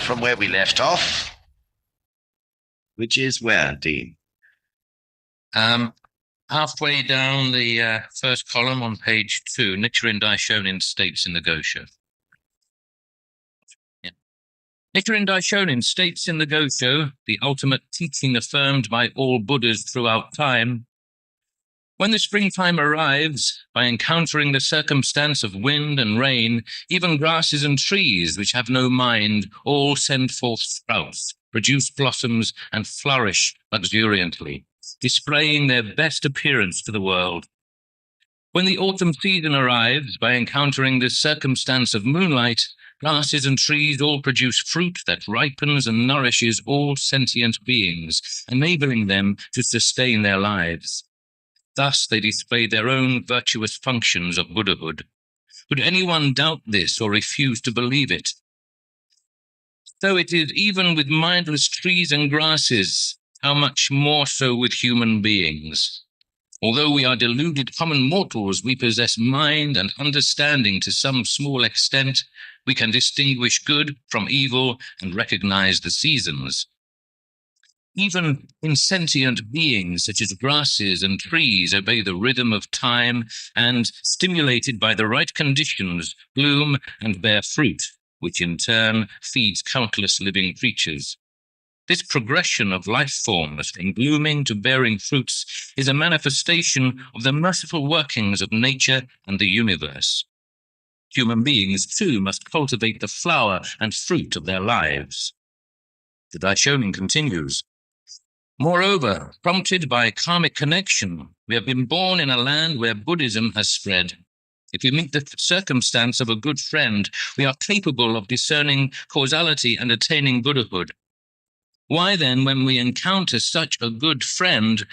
from where we left off, which is where, Dean? Halfway down the first column on page 2, Nichiren Daishonin states in the Gosho. Nichiren Daishonin states in the Gosho, the ultimate teaching affirmed by all Buddhas throughout time, when the springtime arrives, by encountering the circumstance of wind and rain, even grasses and trees which have no mind all send forth sprouts, produce blossoms, and flourish luxuriantly, displaying their best appearance to the world. When the autumn season arrives, by encountering this circumstance of moonlight, grasses and trees all produce fruit that ripens and nourishes all sentient beings, enabling them to sustain their lives. Thus they display their own virtuous functions of Buddhahood. Could anyone doubt this or refuse to believe it? So it is even with mindless trees and grasses, how much more so with human beings? Although we are deluded common mortals, we possess mind and understanding to some small extent. We can distinguish good from evil and recognize the seasons. Even insentient beings such as grasses and trees obey the rhythm of time and, stimulated by the right conditions, bloom and bear fruit, which in turn feeds countless living creatures. This progression of life forms from blooming to bearing fruits is a manifestation of the merciful workings of nature and the universe. Human beings, too, must cultivate the flower and fruit of their lives. The Daishonin continues, moreover, prompted by karmic connection, we have been born in a land where Buddhism has spread. If we meet the circumstance of a good friend, we are capable of discerning causality and attaining Buddhahood. Why then, when we encounter such a good friend,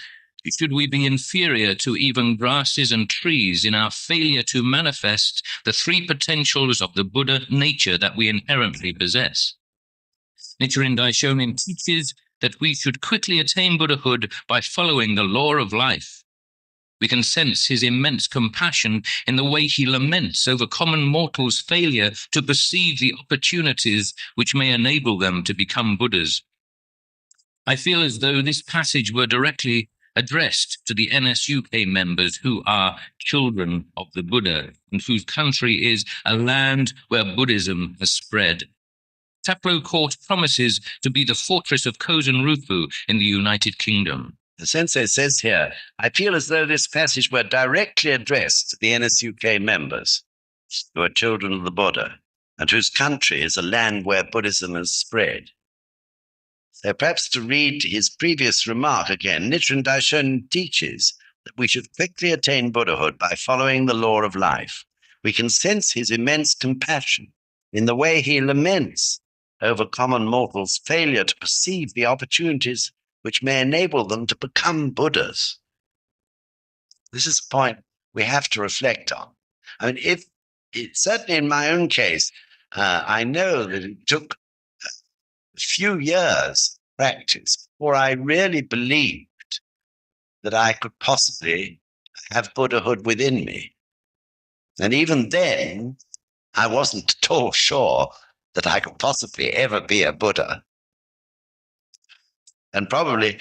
should we be inferior to even grasses and trees in our failure to manifest the three potentials of the Buddha nature that we inherently possess? Nichiren Daishonin teaches that we should quickly attain Buddhahood by following the law of life. We can sense his immense compassion in the way he laments over common mortals' failure to perceive the opportunities which may enable them to become Buddhas. I feel as though this passage were directly addressed to the NSUK members who are children of the Buddha and whose country is a land where Buddhism has spread. Taplow Court promises to be the fortress of Causton in the United Kingdom. The sensei says here, I feel as though this passage were directly addressed to the NSUK members who are children of the Buddha and whose country is a land where Buddhism has spread. So perhaps to read his previous remark again, Nichiren Daishonin teaches that we should quickly attain Buddhahood by following the law of life. We can sense his immense compassion in the way he laments over common mortals' failure to perceive the opportunities which may enable them to become Buddhas. This is a point we have to reflect on. I mean, certainly in my own case, I know that it took a few years of practice before I really believed that I could possibly have Buddhahood within me. And even then, I wasn't at all sure that I could possibly ever be a Buddha. And probably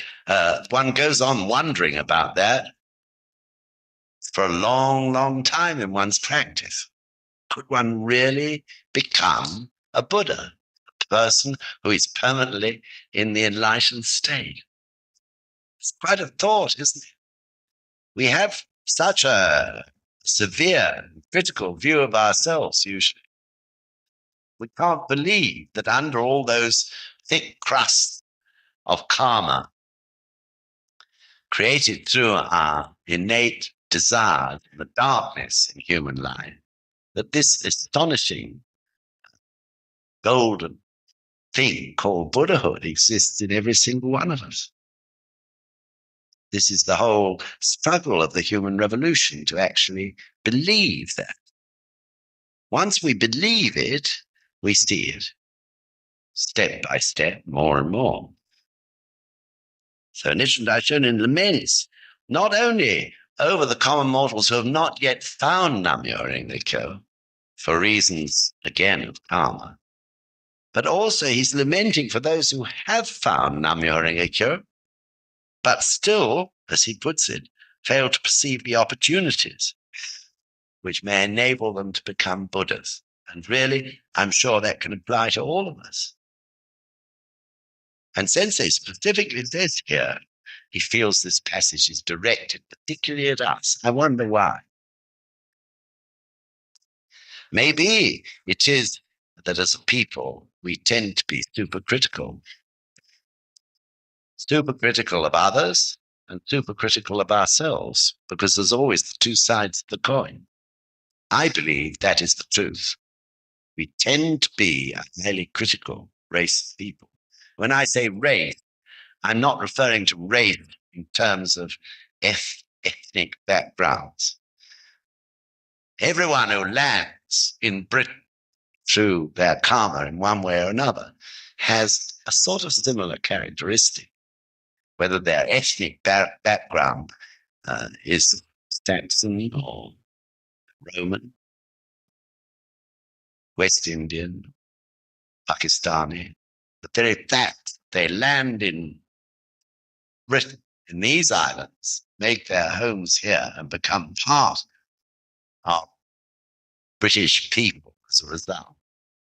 one goes on wondering about that for a long, long time in one's practice. Could one really become a Buddha, a person who is permanently in the enlightened state? It's quite a thought, isn't it? We have such a severe, critical view of ourselves usually. We can't believe that under all those thick crusts of karma created through our innate desire, the darkness in human life, that this astonishing golden thing called Buddhahood exists in every single one of us. This is the whole struggle of the human revolution, to actually believe that. Once we believe it, we see it step by step, more and more. So Nichiren Daishonin laments not only over the common mortals who have not yet found Nam-myoho Renge Kyo for reasons, again, of karma, But also he's lamenting for those who have found Nam-myoho Renge Kyo, but still, as he puts it, fail to perceive the opportunities which may enable them to become Buddhas. And really, I'm sure that can apply to all of us. And Sensei specifically says here, he feels this passage is directed particularly at us. I wonder why. Maybe it is that as a people, we tend to be super critical of others and super critical of ourselves, because there's always the two sides of the coin. I believe that is the truth. We tend to be a highly critical race of people. When I say race, I'm not referring to race in terms of ethnic backgrounds. Everyone who lands in Britain through their karma in one way or another has a sort of similar characteristic, whether their ethnic background is Saxon or Roman, West Indian, Pakistani. The very fact they land in Britain, in these islands, make their homes here and become part of British people as a result,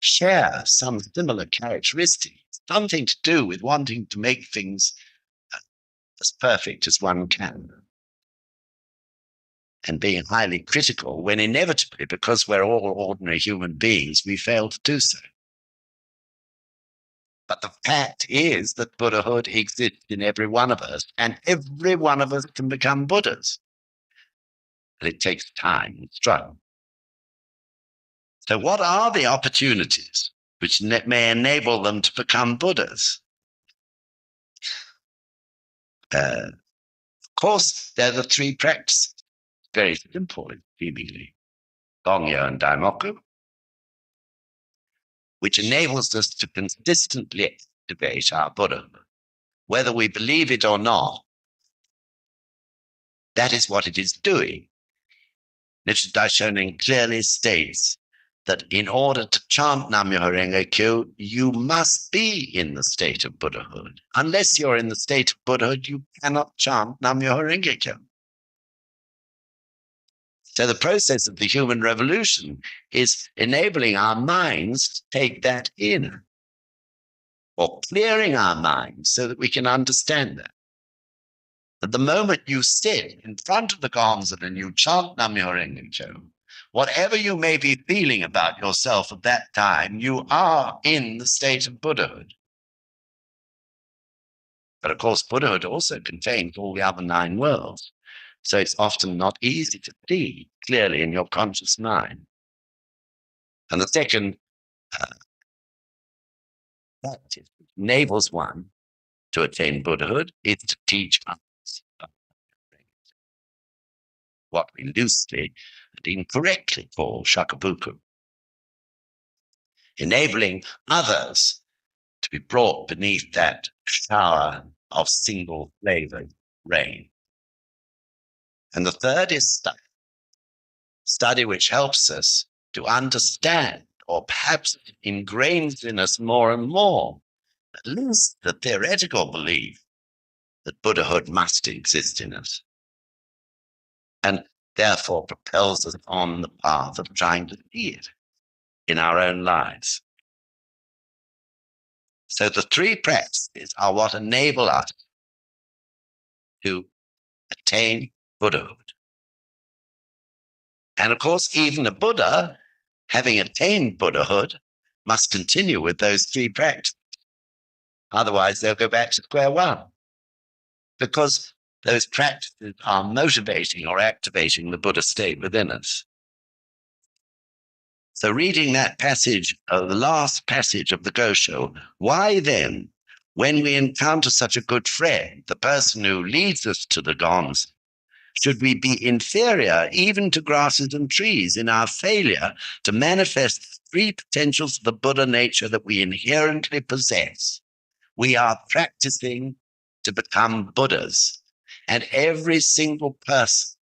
share some similar characteristics, something to do with wanting to make things as perfect as one can, and being highly critical when inevitably, because we're all ordinary human beings, we fail to do so. But the fact is that Buddhahood exists in every one of us, and every one of us can become Buddhas. And it takes time and struggle. So what are the opportunities which may enable them to become Buddhas? Of course, they're the three practices. Very simple, seemingly. Gongyo and Daimoku, which enables us to consistently activate our Buddhahood. Whether we believe it or not, that is what it is doing. Nichiren Daishonin clearly states that in order to chant Nam-myoho Renge Kyo, you must be in the state of Buddhahood. Unless you're in the state of Buddhahood, you cannot chant Nam-myoho Renge Kyo. So the process of the human revolution is enabling our minds to take that in, or clearing our minds so that we can understand that. At the moment you sit in front of the gonzan and you chant Nam-myoho Renge Kyo, whatever you may be feeling about yourself at that time, you are in the state of Buddhahood. But of course, Buddhahood also contains all the other 9 worlds. So it's often not easy to see clearly in your conscious mind. And the second practice which enables one to attain Buddhahood is to teach others what we loosely and incorrectly call shakabuku, enabling others to be brought beneath that shower of single flavored rain. And the third is study which helps us to understand, or perhaps ingrains in us more and more, at least the theoretical belief that Buddhahood must exist in us, and therefore propels us on the path of trying to see it in our own lives. So the 3 practices are what enable us to attain Buddhahood. And of course, even a Buddha, having attained Buddhahood, must continue with those 3 practices. Otherwise, they'll go back to square one, because those practices are motivating or activating the Buddha state within us. So reading that passage, the last passage of the Gosho, why then, when we encounter such a good friend, the person who leads us to the gonzan, should we be inferior even to grasses and trees in our failure to manifest the 3 potentials of the Buddha nature that we inherently possess? We are practicing to become Buddhas, and every single person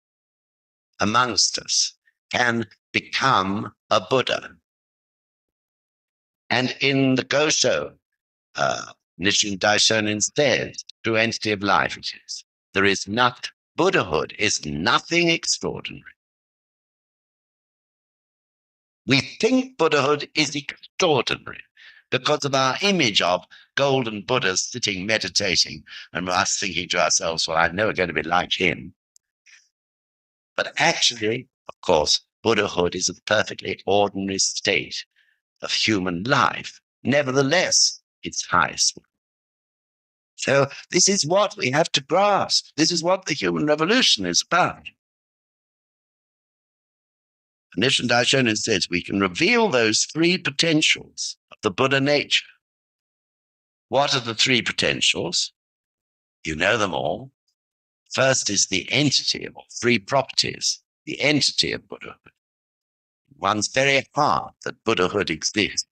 amongst us can become a Buddha. And in the Gosho, Nichiren Daishonin says, true entity of life it is. There is not, Buddhahood is nothing extraordinary. We think Buddhahood is extraordinary because of our image of golden Buddhas sitting meditating and us thinking to ourselves, well, I'm never going to be like him. But actually, of course, Buddhahood is a perfectly ordinary state of human life. Nevertheless, it's highest. So this is what we have to grasp. This is what the human revolution is about. Nichiren Daishonin says we can reveal those three potentials of the Buddha nature. What are the three potentials? You know them all. First is the entity, or three properties, the entity of Buddhahood. One's very heart that Buddhahood exists.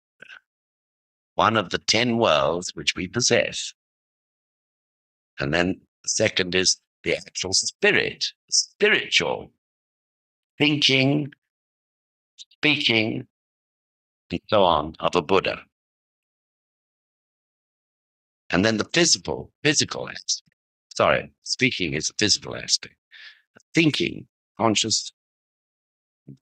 One of the 10 worlds which we possess. And then the second is the actual spirit, spiritual thinking, speaking, and so on of a Buddha. And then the physical aspect. Sorry, speaking is a physical aspect. Thinking, conscious,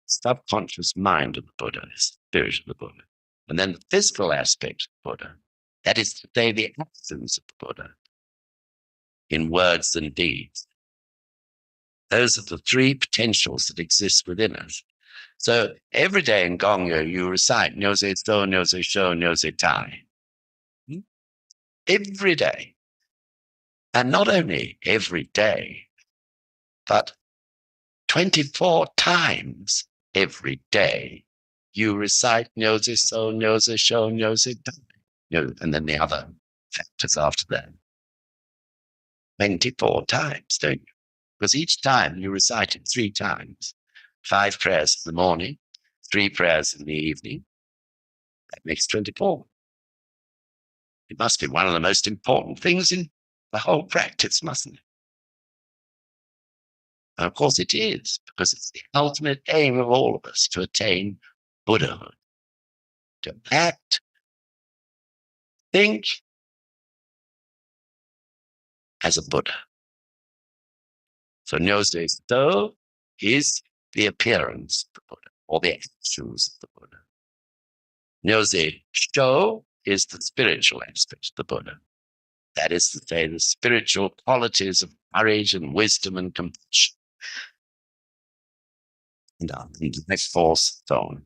subconscious mind of the Buddha is the spirit of the Buddha. And then the physical aspect of the Buddha, that is to say the actions of the Buddha in words and deeds. Those are the three potentials that exist within us. So every day in Gongyo, you recite Nyoze So, Nyoze Sho, Nyoze Tai. Every day. And not only every day, but 24 times every day, you recite Nyoze So, Nyoze Sho, Nyoze Tai. And then the other factors after that. 24 times, don't you? Because each time you recite it 3 times. 5 prayers in the morning, 3 prayers in the evening. That makes 24. It must be one of the most important things in the whole practice, mustn't it? And of course it is, because it's the ultimate aim of all of us to attain Buddhahood, to act, think as a Buddha. So Nyoze So is the appearance of the Buddha, or the actions of the Buddha. Nyoze Sho is the spiritual aspect of the Buddha. That is to say, the spiritual qualities of courage and wisdom and compassion. And life force, so on.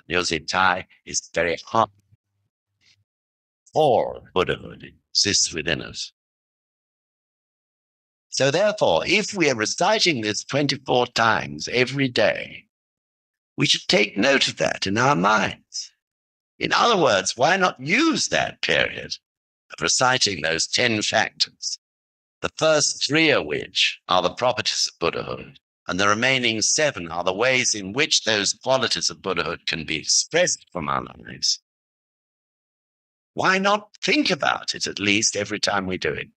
Nyoze Tai is very hard. All Buddhahood exists within us. So therefore, if we are reciting this 24 times every day, we should take note of that in our minds. In other words, why not use that period of reciting those 10 factors, the first 3 of which are the properties of Buddhahood, and the remaining 7 are the ways in which those qualities of Buddhahood can be expressed from our lives? Why not think about it at least every time we do it?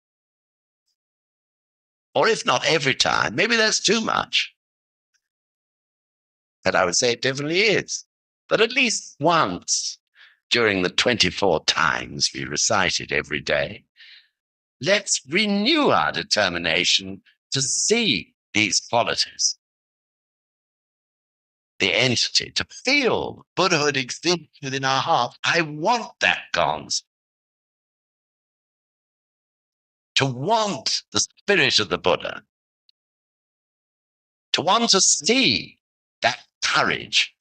Or if not every time, maybe that's too much. And I would say it definitely is. But at least once during the 24 times we recite it every day, let's renew our determination to see these qualities, the entity, to feel Buddhahood exists within our heart. I want that, Gons. To want the spirit of the Buddha, to want to see that courage,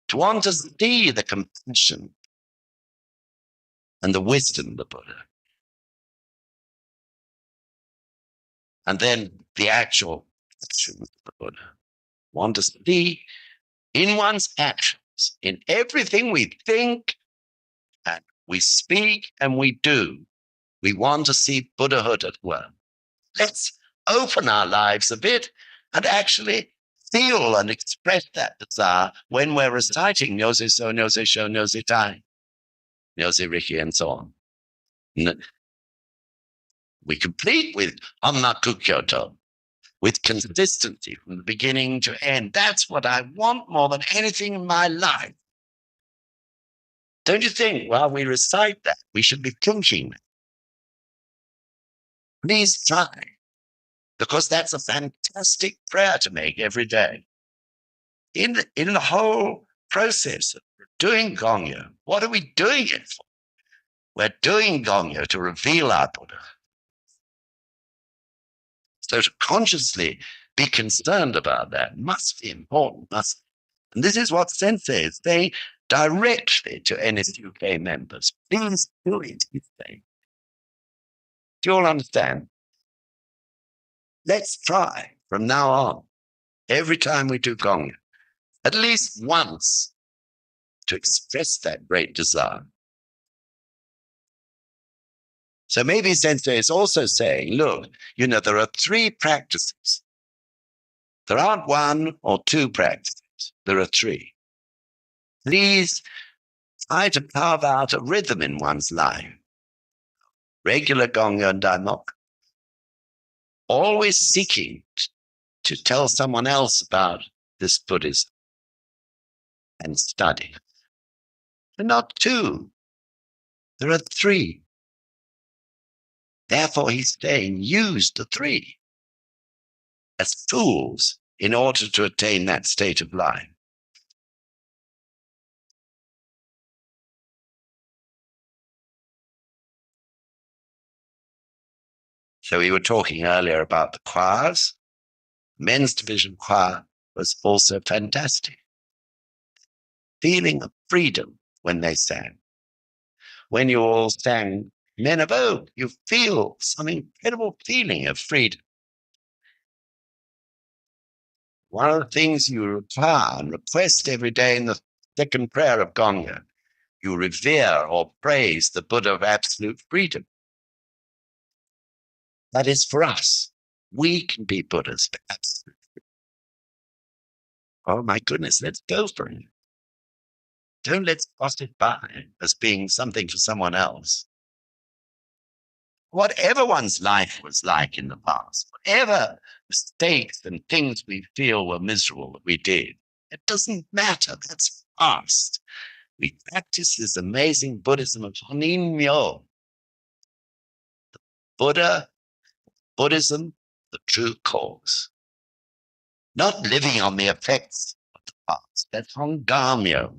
to want to see the compassion and the wisdom of the Buddha. And then the actual actions of the Buddha. Want to see in one's actions, in everything we think and we speak and we do, we want to see Buddhahood at work. Let's open our lives a bit and actually feel and express that desire when we're reciting Nyoze So, Nyoze Sho, Nyoze Tai, Nyoze Riki, and so on. We complete with Annaku Kyoto, with consistency from the beginning to end. That's what I want more than anything in my life. Don't you think while we recite that, we should be thinking, please try, because that's a fantastic prayer to make every day. In the whole process of doing Gongyo, what are we doing it for? We're doing Gongyo to reveal our Buddha. So to consciously be concerned about that must be important. And this is what senseis say directly to NSUK members. Please do it, he say. Do you all understand? Let's try from now on, every time we do Gongyo, at least once, to express that great desire. So maybe Sensei is also saying, look, there are 3 practices. There aren't 1 or 2 practices. There are 3. Please try to carve out a rhythm in one's life. Regular Gongyo and Daimoku. Always seeking to tell someone else about this Buddhism and study. There are not 2. There are 3. Therefore, he's saying, use the 3 as tools in order to attain that state of life. So we were talking earlier about the choirs. Men's division choir was also fantastic. Feeling of freedom when they sang. When you all sang Men of Oak, you feel some incredible feeling of freedom. One of the things you require and request every day in the second prayer of Gongyo, you revere or praise the Buddha of absolute freedom. That is for us. We can be Buddhas of absolute freedom. Oh my goodness, let's go for it. Don't let's pass it by as being something for someone else. Whatever one's life was like in the past, whatever mistakes and things we feel were miserable that we did, it doesn't matter. That's past. We practice this amazing Buddhism of Honin Myo. The Buddha, Buddhism, the true cause. Not living on the effects of the past. That's Hongamyo.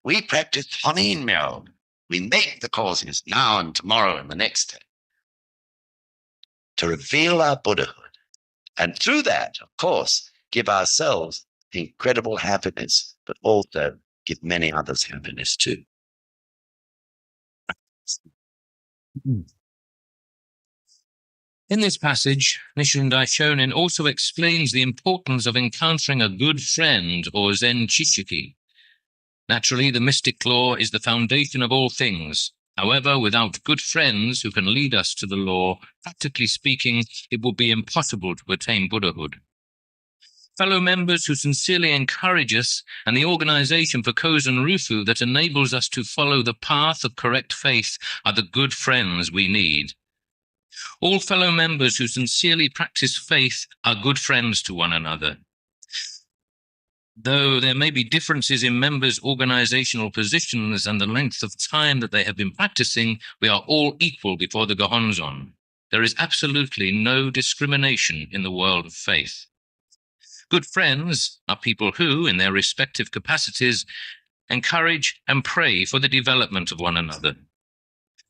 We practice Honin Myo. We make the causes now and tomorrow and the next day to reveal our Buddhahood. And through that, of course, give ourselves incredible happiness, but also give many others happiness too. In this passage, Nichiren Daishonin also explains the importance of encountering a good friend, or Zen Chichiki. Naturally, the mystic law is the foundation of all things. However, without good friends who can lead us to the law, practically speaking, it will be impossible to attain Buddhahood. Fellow members who sincerely encourage us, and the organization for Causton Rufu that enables us to follow the path of correct faith are the good friends we need. All fellow members who sincerely practice faith are good friends to one another. Though there may be differences in members' organizational positions and the length of time that they have been practicing, we are all equal before the Gohonzon. There is absolutely no discrimination in the world of faith. Good friends are people who, in their respective capacities, encourage and pray for the development of one another.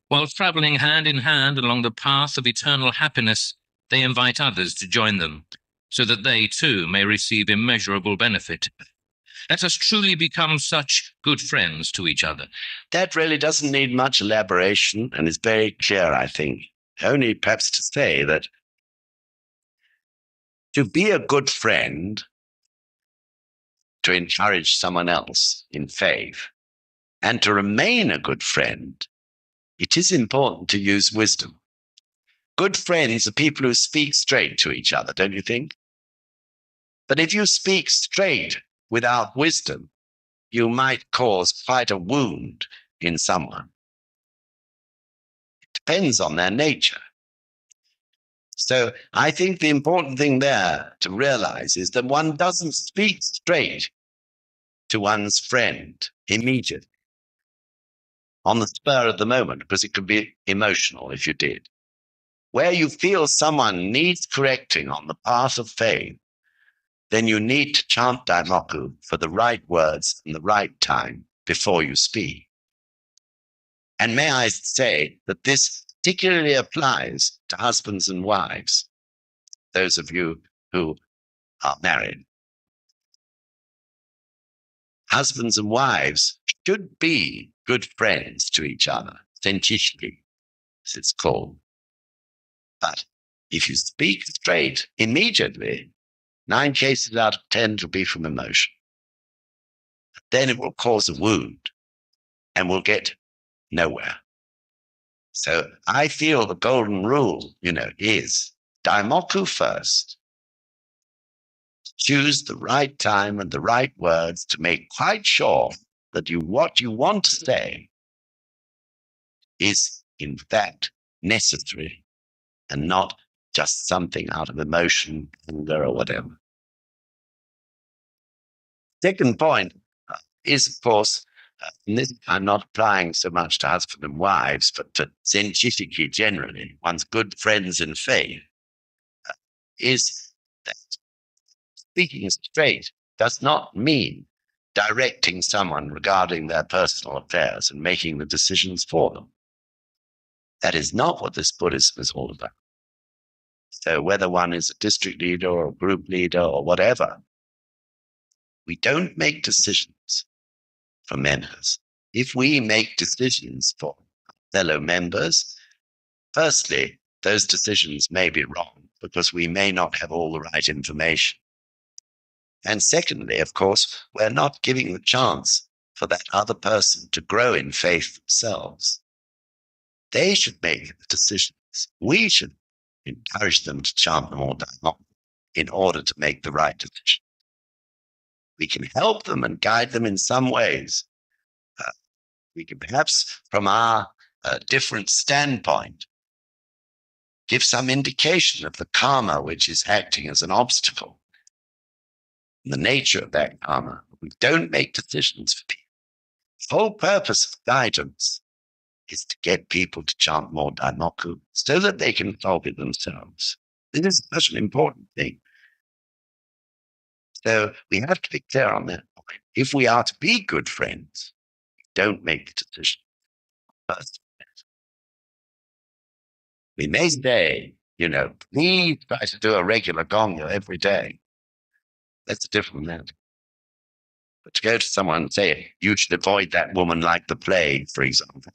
While traveling hand in hand along the path of eternal happiness, they invite others to join them, so that they too may receive immeasurable benefit. Let us truly become such good friends to each other. That really doesn't need much elaboration and is very clear, I think. Only perhaps to say that to be a good friend, to encourage someone else in faith, and to remain a good friend, it is important to use wisdom. Good friends are people who speak straight to each other, don't you think? But if you speak straight without wisdom, you might cause quite a wound in someone. It depends on their nature. So I think the important thing there to realize is that one doesn't speak straight to one's friend immediately. on the spur of the moment, because it could be emotional if you did. Where you feel someone needs correcting on the path of faith, then you need to chant Daimoku for the right words and the right time before you speak. And may I say that this particularly applies to husbands and wives, those of you who are married. Husbands and wives should be good friends to each other, senchishiki, as it's called. But if you speak straight immediately, 9 cases out of 10 will be from emotion. Then it will cause a wound and we'll get nowhere. So I feel the golden rule, is Daimoku first. Choose the right time and the right words to make quite sure that what you want to say is in fact necessary and not just something out of emotion, anger, or whatever. Second point is, of course, and this I'm not applying so much to husband and wives, but to senchishiki generally, one's good friends in faith, is that speaking straight does not mean directing someone regarding their personal affairs and making the decisions for them. That is not what this Buddhism is all about. So whether one is a district leader or a group leader or whatever, we don't make decisions for members. If we make decisions for fellow members, firstly, those decisions may be wrong because we may not have all the right information. And secondly, of course, we're not giving the chance for that other person to grow in faith themselves. They should make the decisions. We should encourage them to chant more Daimoku in order to make the right decision. We can help them and guide them in some ways. We can perhaps, from our different standpoint, give some indication of the karma which is acting as an obstacle, and the nature of that karma. We don't make decisions for people. The whole purpose of guidance is to get people to chant more Daimoku so that they can solve it themselves. This is such an important thing. So we have to be clear on that point. If we are to be good friends, we don't make the decision first. We may say, please try to do a regular gongyo every day. That's a different matter. But to go to someone and say, you should avoid that woman like the plague, for example,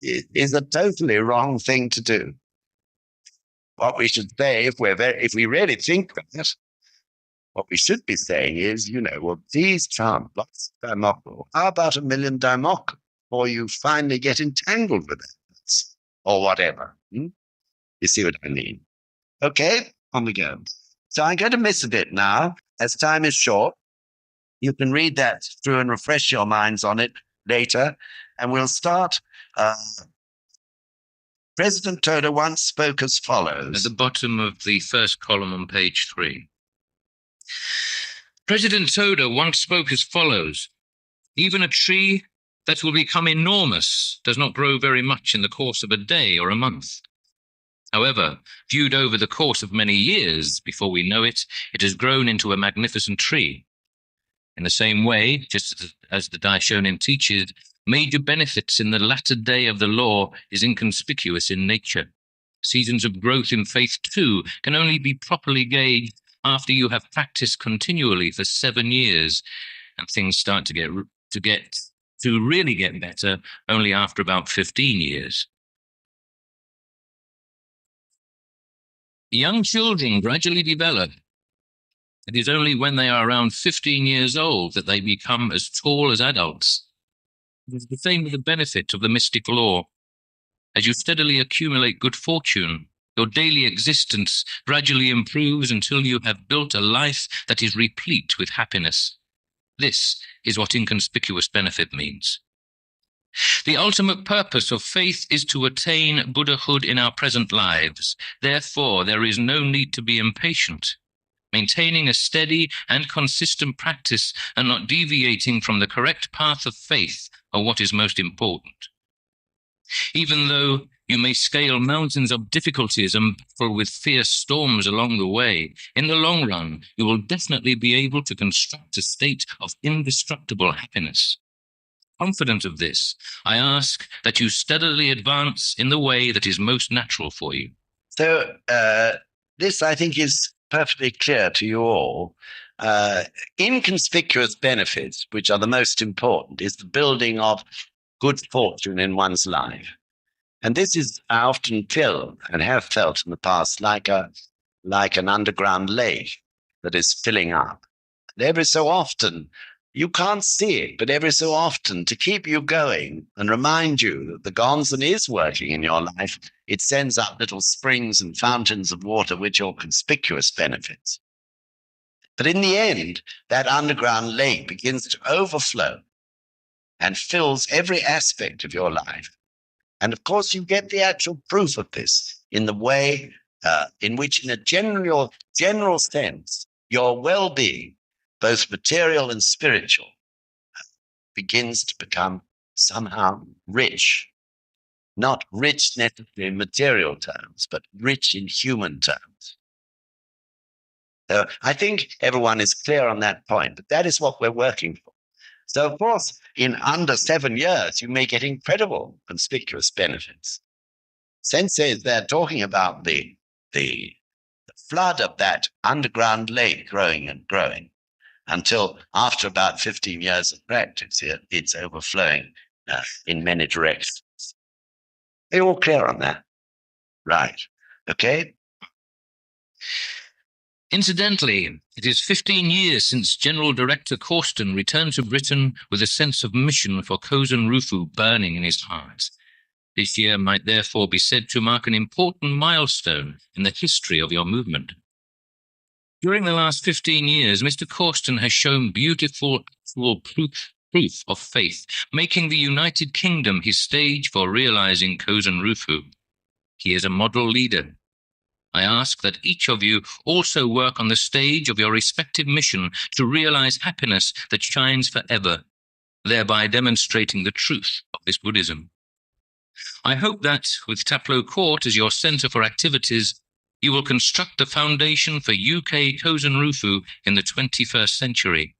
is a totally wrong thing to do. What we should say, if we really think that, what we should be saying is, please chant lots of Daimoku. How about 1 million Daimoku? Or you finally get entangled with that, or whatever. You see what I mean? Okay, on we go. So I'm going to miss a bit now, as time is short. You can read that through and refresh your minds on it later, and we'll start. President Toda once spoke as follows. At the bottom of the first column on page 3. President Toda once spoke as follows. Even a tree that will become enormous does not grow very much in the course of a day or a month. However, viewed over the course of many years, before we know it, it has grown into a magnificent tree. In the same way, just as the Daishonin teaches, major benefits in the latter day of the law is inconspicuous in nature. Seasons of growth in faith, too, can only be properly gauged after you have practiced continually for 7 years, and things start to really get better only after about 15 years. Young children gradually develop. It is only when they are around 15 years old that they become as tall as adults. It is the same with the benefit of the mystic law. As you steadily accumulate good fortune, your daily existence gradually improves until you have built a life that is replete with happiness. This is what inconspicuous benefit means. The ultimate purpose of faith is to attain Buddhahood in our present lives. Therefore, there is no need to be impatient. maintaining a steady and consistent practice and not deviating from the correct path of faith are what is most important. Even though you may scale mountains of difficulties and battle with fierce storms along the way, in the long run, you will definitely be able to construct a state of indestructible happiness. Confident of this, I ask that you steadily advance in the way that is most natural for you. So this, I think, is perfectly clear to you all. Inconspicuous benefits, which are the most important, is the building of good fortune in one's life. And this is, I often feel and have felt in the past, like an underground lake that is filling up. And every so often, you can't see it, but every so often, to keep you going and remind you that the Gonzen is working in your life, it sends up little springs and fountains of water which are conspicuous benefits. But in the end, that underground lake begins to overflow and fills every aspect of your life. And of course, you get the actual proof of this in the way in which, in a general sense, your well-being, both material and spiritual, begins to become somehow rich. Not rich necessarily in material terms, but rich in human terms. So I think everyone is clear on that point, but that is what we're working for. So, of course, in under 7 years, you may get incredible conspicuous benefits. Sensei is there talking about the flood of that underground lake growing and growing until after about 15 years of practice, it's overflowing in many directions. Are you all clear on that? Right. Okay. Incidentally, it is 15 years since General Director Causton returned to Britain with a sense of mission for Kozen Rufu burning in his heart. This year might therefore be said to mark an important milestone in the history of your movement. During the last 15 years, Mr. Causton has shown beautiful actual proof of faith, making the United Kingdom his stage for realizing Kozen Rufu. He is a model leader. I ask that each of you also work on the stage of your respective mission to realize happiness that shines forever, thereby demonstrating the truth of this Buddhism. I hope that, with Taplow Court as your center for activities, you will construct the foundation for UK Kozen Rufu in the 21st century,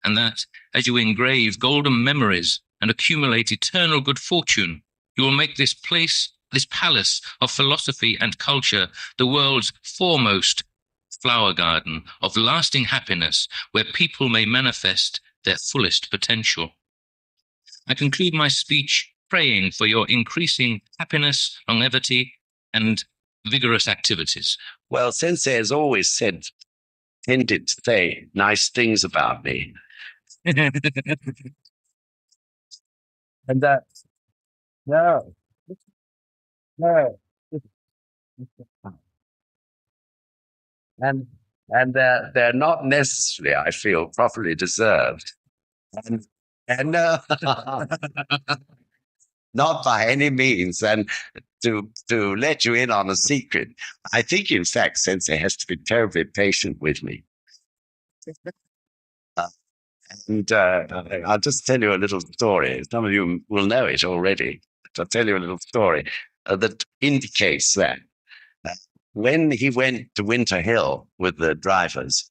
and that, as you engrave golden memories and accumulate eternal good fortune, you will make this palace of philosophy and culture, the world's foremost flower garden of lasting happiness, where people may manifest their fullest potential. I conclude my speech praying for your increasing happiness, longevity, and vigorous activities. Well, Sensei has always tended to say nice things about me. And that, no. And they're not necessarily, I feel, properly deserved. And no, not by any means. And to let you in on a secret, I think, in fact, Sensei has to be terribly patient with me. And I'll just tell you a little story. Some of you will know it already. But I'll tell you a little story that indicates that. When he went to Winter Hill with the drivers,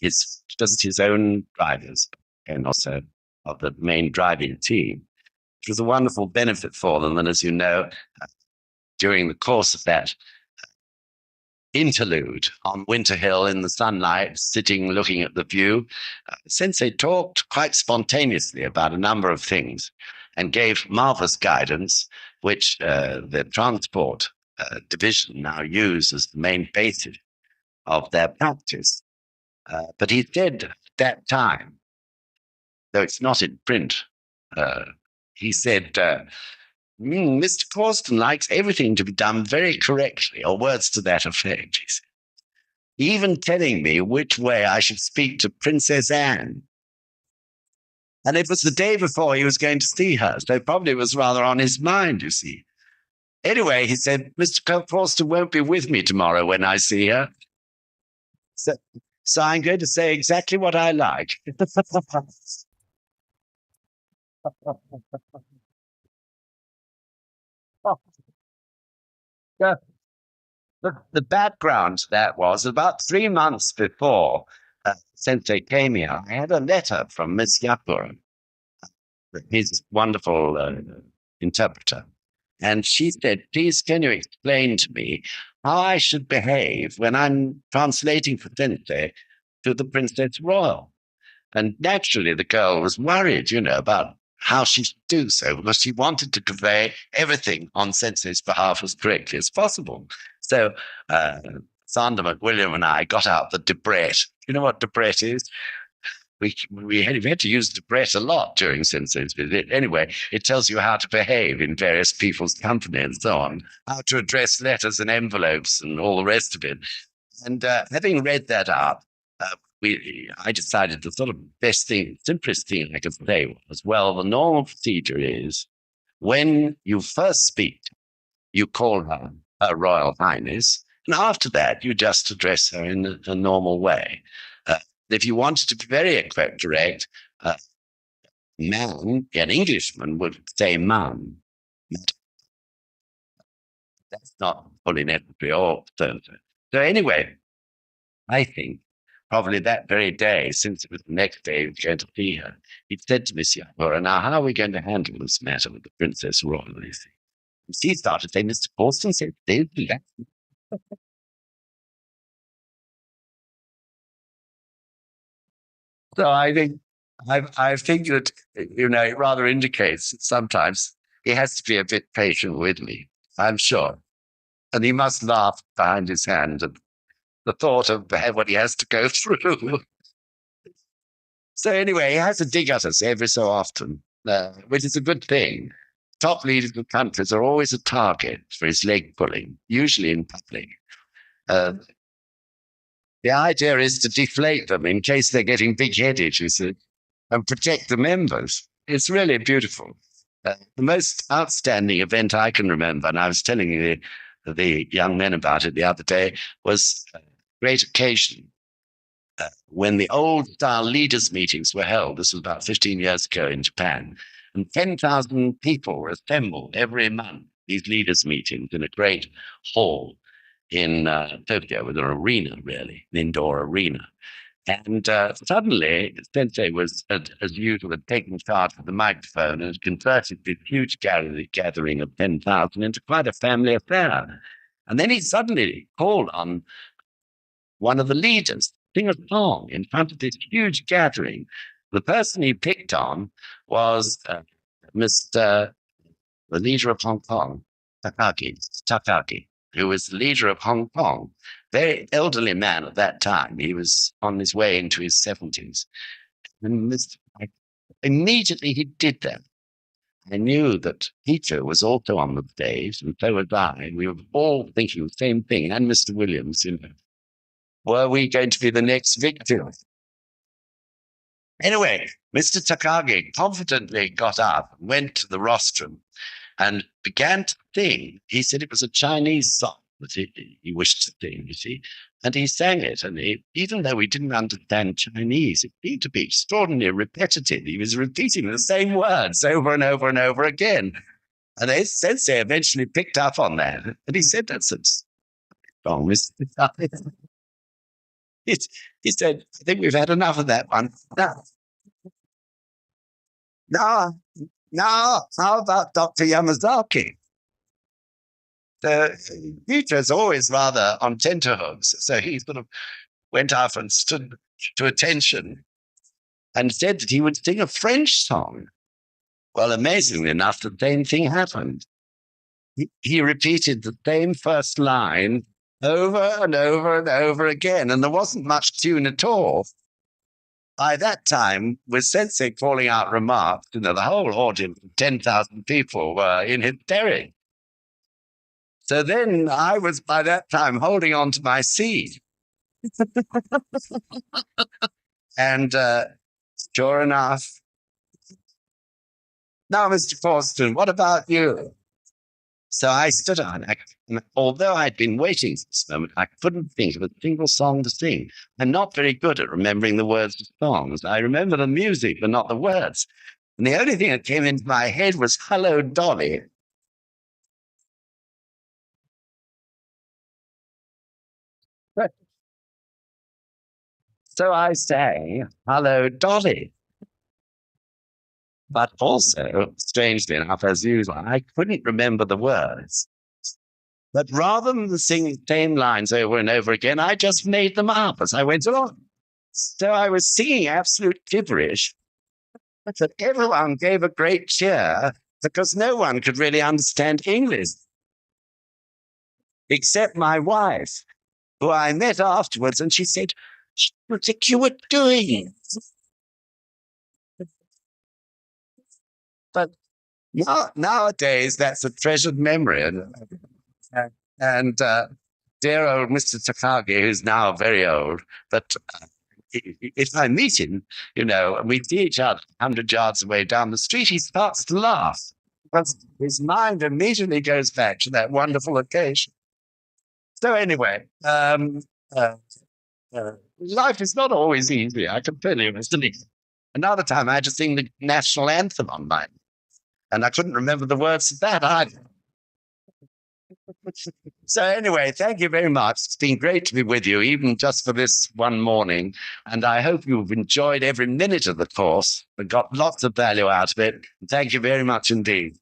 just his own drivers, and also of the main driving team, it was a wonderful benefit for them. And as you know, during the course of that interlude on Winter Hill in the sunlight, sitting looking at the view, Sensei talked quite spontaneously about a number of things and gave marvelous guidance, which the transport division now use as the main basis of their practice. But he said at that time, though it's not in print, he said, Mr. Causton likes everything to be done very correctly, or words to that effect, he said. Even telling me which way I should speak to Princess Anne. And it was the day before he was going to see her, so it probably was rather on his mind, you see. Anyway, he said, Mr. Causton won't be with me tomorrow when I see her. So, so I'm going to say exactly what I like. Yeah. The background to that was about 3 months before Sensei came here, I had a letter from Miss Yapur, his wonderful interpreter. And she said, please, can you explain to me how I should behave when I'm translating for Sensei to the Princess Royal? And naturally, the girl was worried, about how she should do so because she wanted to convey everything on Sensei's behalf as correctly as possible. So Sander McWilliam and I got out the debret. You know what debret is? We had to use debret a lot during Sensei's visit. Anyway, it tells you how to behave in various people's company and so on, how to address letters and envelopes and all the rest of it. And having read that out, I decided the sort of best thing, simplest thing I could say was, well, the normal procedure is when you first speak, you call her Her Royal Highness, and after that, you just address her in a normal way. If you wanted to be very direct, man, an Englishman would say man. That's not fully necessary or so. So anyway, I think probably that very day, since it was the next day he was going to see her, he said to Miss Yapura, now how are we going to handle this matter with the Princess Royal? And she started saying, Mr. Causton said, they'll do that. So I think that, it rather indicates that sometimes he has to be a bit patient with me, I'm sure. And he must laugh behind his hand at the thought of what he has to go through. So anyway, he has to dig at us every so often, which is a good thing. Top leaders of countries are always a target for his leg pulling, usually in public. Uh, the idea is to deflate them in case they're getting big-headed, you see, and protect the members. It's really beautiful. The most outstanding event I can remember, and I was telling the young men about it the other day, was a great occasion when the old style leaders meetings were held. This was about 15 years ago in Japan. And 10,000 people were assembled every month, these leaders meetings in a great hall in Tokyo with an arena, really, an indoor arena. And suddenly, Sensei was, as usual, had taken charge of the microphone and had converted this huge gathering of 10,000 into quite a family affair. And then he suddenly called on one of the leaders sing a song in front of this huge gathering. The person he picked on was Mr. the leader of Hong Kong, Takagi, who was the leader of Hong Kong, very elderly man at that time. He was on his way into his 70s. And immediately he did that. I knew that Peter was also on the stage, and so was I. We were all thinking the same thing, and Mr. Williams, were we going to be the next victim? Anyway, Mr. Takagi confidently got up and went to the rostrum and began to sing. He said it was a Chinese song that he wished to sing, you see, and he sang it. And even though we didn't understand Chinese, it seemed to be extraordinarily repetitive. He was repeating the same words over and over and over again. And his sensei eventually picked up on that. And he said, that's wrong, Mr. Takagi. He said, I think we've had enough of that one. No, no, how about Dr. Yamazaki? Peter's always rather on tenterhooks, so he sort of went up and stood to attention and said that he would sing a French song. Well, amazingly enough, the same thing happened. He repeated the same first line over and over and over again, and there wasn't much tune at all. By that time, with Sensei calling out remarks, the whole audience of 10,000 people were in hysterics. So then I was, by that time, holding on to my seat. And sure enough, now, Mr. Causton, what about you? So I stood on, and although I'd been waiting for this moment, I couldn't think of a single song to sing. I'm not very good at remembering the words of songs. I remember the music, but not the words. And the only thing that came into my head was "Hello, Dolly." So I sang "Hello, Dolly." But also, strangely enough, as usual, I couldn't remember the words. But rather than sing the same lines over and over again, I just made them up as I went along. So I was singing absolute gibberish, but everyone gave a great cheer because no one could really understand English except my wife, who I met afterwards, and she said, "What think you were doing?" But nowadays, that's a treasured memory. And dear old Mr. Takagi, who's now very old, but if I meet him, and we see each other 100 yards away down the street, he starts to laugh because his mind immediately goes back to that wonderful occasion. So anyway, life is not always easy, I can tell you, Mr. Lee. Another time I had to sing the national anthem on mine, and I couldn't remember the words of that either. So anyway, thank you very much. It's been great to be with you, even just for this one morning. And I hope you've enjoyed every minute of the course and got lots of value out of it. And thank you very much indeed.